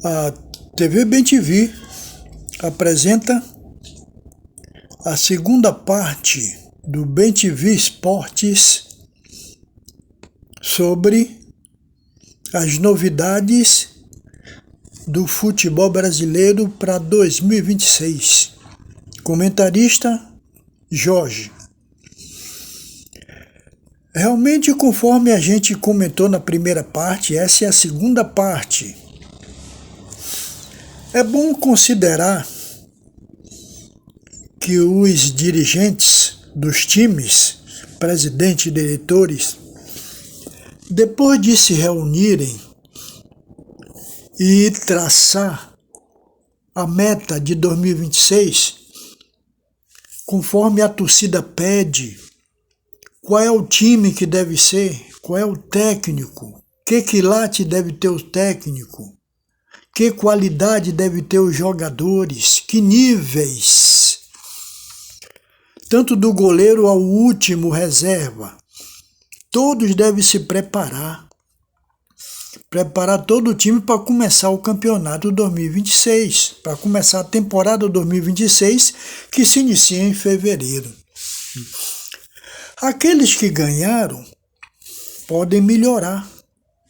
A TV BemTV apresenta a segunda parte do BemTV Esportes sobre as novidades do futebol brasileiro para 2026. Comentarista Jorge. Realmente, conforme a gente comentou na primeira parte, essa é a segunda parte. É bom considerar que os dirigentes dos times, presidentes e diretores, depois de se reunirem e traçar a meta de 2026, conforme a torcida pede, qual é o time que deve ser, qual é o técnico, que quilate deve ter o técnico, que qualidade deve ter os jogadores, que níveis, tanto do goleiro ao último reserva, todos devem se preparar todo o time para começar o campeonato 2026, para começar a temporada 2026, que se inicia em fevereiro. Aqueles que ganharam podem melhorar,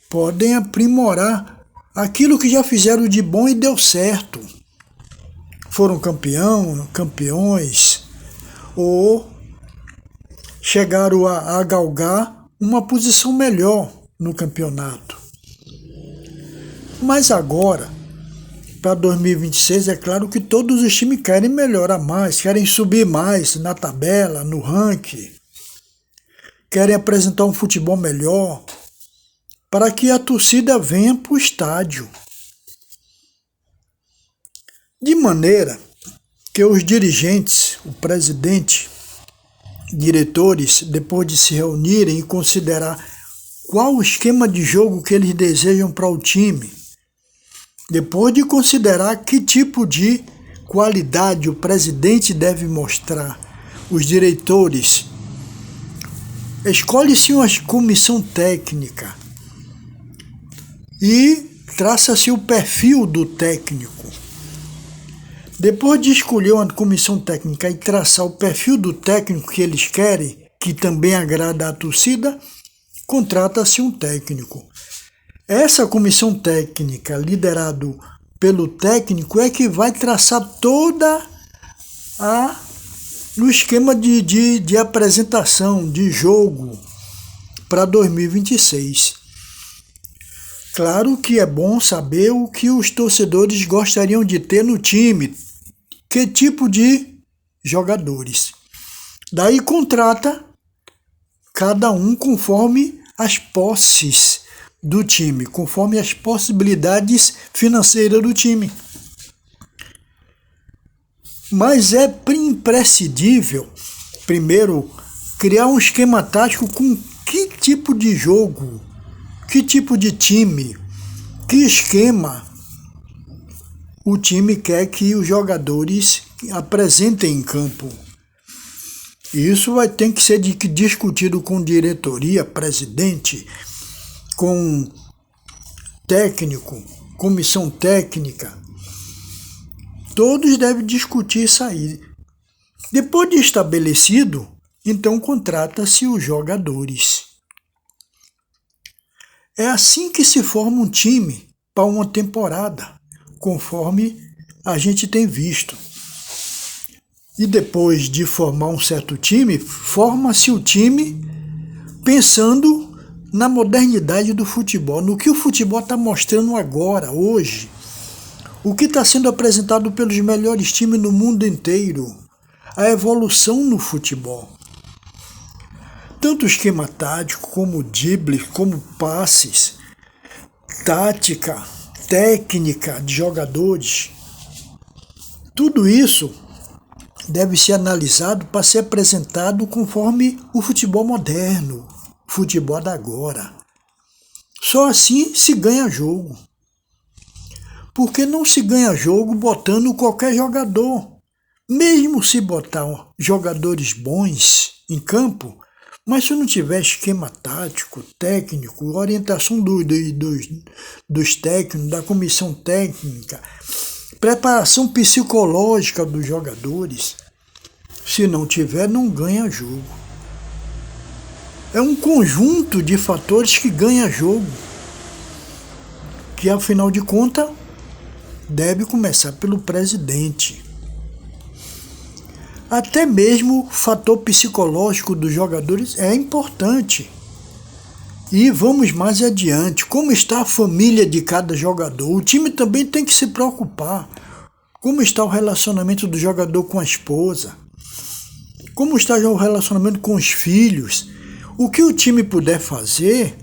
podem aprimorar aquilo que já fizeram de bom e deu certo. Foram campeões, ou chegaram a galgar uma posição melhor no campeonato. Mas agora, para 2026, é claro que todos os times querem melhorar mais, querem subir mais na tabela, no ranking, querem apresentar um futebol melhor, para que a torcida venha para o estádio. De maneira que os dirigentes, o presidente, diretores, depois de se reunirem e considerar qual o esquema de jogo que eles desejam para o time, depois de considerar que tipo de qualidade o presidente deve mostrar, os diretores, escolhe-se uma comissão técnica e traça-se o perfil do técnico. Depois de escolher uma comissão técnica e traçar o perfil do técnico que eles querem, que também agrada à torcida, contrata-se um técnico. Essa comissão técnica, liderada pelo técnico, é que vai traçar toda no esquema de apresentação, de jogo para 2026. Claro que é bom saber o que os torcedores gostariam de ter no time, que tipo de jogadores. Daí contrata cada um conforme as posses do time, conforme as possibilidades financeiras do time. Mas é imprescindível, primeiro, criar um esquema tático com que tipo de jogo, que tipo de time, que esquema o time quer que os jogadores apresentem em campo. Isso vai ter que ser discutido com diretoria, presidente, com técnico, comissão técnica. Todos devem discutir isso aí. Depois de estabelecido, então contrata-se os jogadores. É assim que se forma um time para uma temporada, conforme a gente tem visto. E depois de formar um certo time, forma-se o time pensando na modernidade do futebol, no que o futebol está mostrando agora, hoje, o que está sendo apresentado pelos melhores times no mundo inteiro, a evolução no futebol. Tanto o esquema tático, como drible, como passes, tática, técnica de jogadores, tudo isso deve ser analisado para ser apresentado conforme o futebol moderno, o futebol da agora. Só assim se ganha jogo. Porque não se ganha jogo botando qualquer jogador. Mesmo se botar jogadores bons em campo, Mas se não tiver esquema tático, técnico, orientação dos técnicos, da comissão técnica, preparação psicológica dos jogadores, se não tiver, não ganha jogo. É um conjunto de fatores que ganha jogo, que afinal de contas deve começar pelo presidente. Até mesmo o fator psicológico dos jogadores é importante. E vamos mais adiante. Como está a família de cada jogador? O time também tem que se preocupar. Como está o relacionamento do jogador com a esposa? Como está o relacionamento com os filhos? O que o time puder fazer,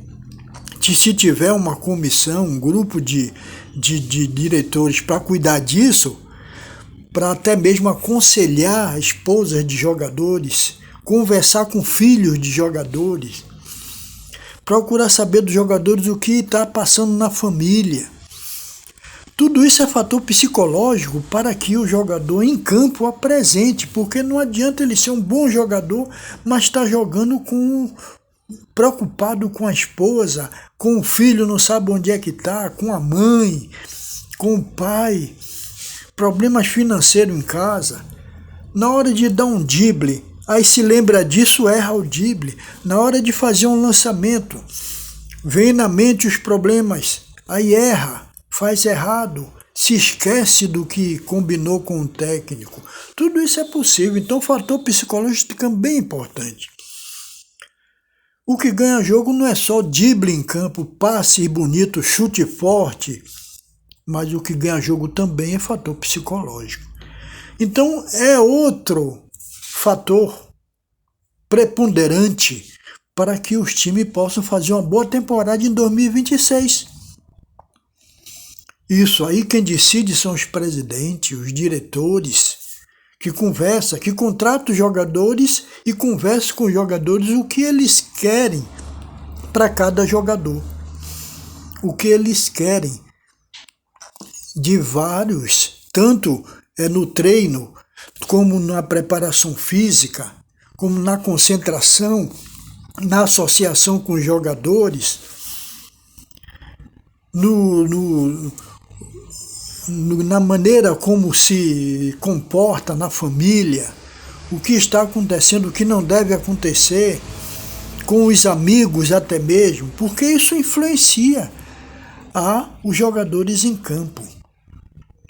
se tiver uma comissão, um grupo de diretores para cuidar disso, para até mesmo aconselhar esposas de jogadores, conversar com filhos de jogadores, procurar saber dos jogadores o que está passando na família. Tudo isso é fator psicológico para que o jogador em campo apresente, porque não adianta ele ser um bom jogador, mas está jogando preocupado com a esposa, com o filho, não sabe onde é que está, com a mãe, com o pai, problemas financeiros em casa. Na hora de dar um drible, aí se lembra disso, erra o drible. Na hora de fazer um lançamento, vem na mente os problemas, aí erra, faz errado, se esquece do que combinou com o técnico. Tudo isso é possível, então o fator psicológico também é importante. O que ganha jogo não é só drible em campo, passe bonito, chute forte, mas o que ganha jogo também é fator psicológico. Então é outro fator preponderante para que os times possam fazer uma boa temporada em 2026. Isso aí quem decide são os presidentes, os diretores, que conversa, que contrata os jogadores e conversa com os jogadores o que eles querem para cada jogador. O que eles querem de vários, tanto no treino, como na preparação física, como na concentração, na associação com os jogadores, na maneira como se comporta na família, o que está acontecendo, o que não deve acontecer, com os amigos até mesmo, porque isso influencia os jogadores em campo,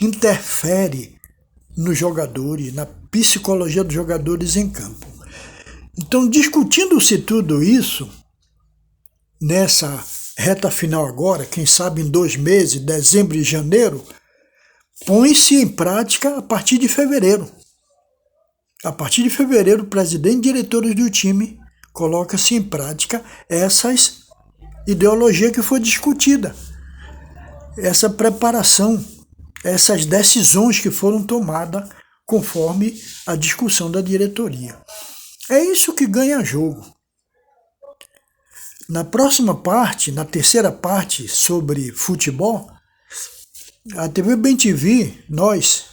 interfere nos jogadores, na psicologia dos jogadores em campo. Então, discutindo-se tudo isso, nessa reta final agora, quem sabe em 2 meses, dezembro e janeiro, põe-se em prática a partir de fevereiro. A partir de fevereiro, o presidente e diretores do time coloca-se em prática essas ideologias que foi discutida, essa preparação, essas decisões que foram tomadas conforme a discussão da diretoria. É isso que ganha jogo. Na próxima parte, na terceira parte sobre futebol, a TV BemTV, nós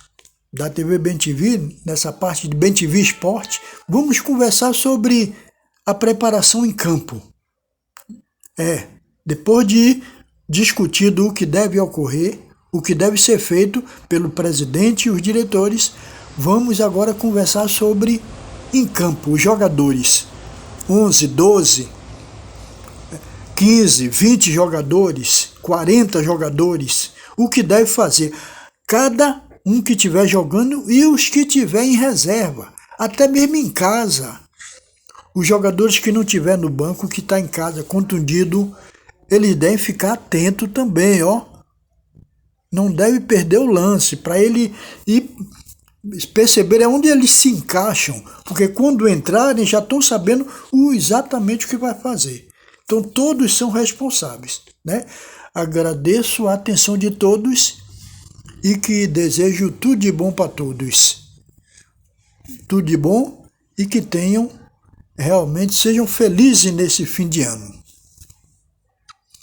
da TV BemTV, nessa parte de BemTV Esporte, vamos conversar sobre a preparação em campo. Depois de discutido o que deve ocorrer, o que deve ser feito pelo presidente e os diretores, vamos agora conversar sobre em campo, os jogadores. 11, 12, 15, 20 jogadores, 40 jogadores, o que deve fazer. Cada um que estiver jogando e os que estiver em reserva, até mesmo em casa. Os jogadores que não estiver no banco, que está em casa contundido, eles devem ficar atentos também, Não deve perder o lance, para ele ir perceber onde eles se encaixam, porque quando entrarem já estão sabendo exatamente o que vai fazer. Então todos são responsáveis, né? Agradeço a atenção de todos e que desejo tudo de bom para todos. Tudo de bom e que tenham, realmente sejam felizes nesse fim de ano.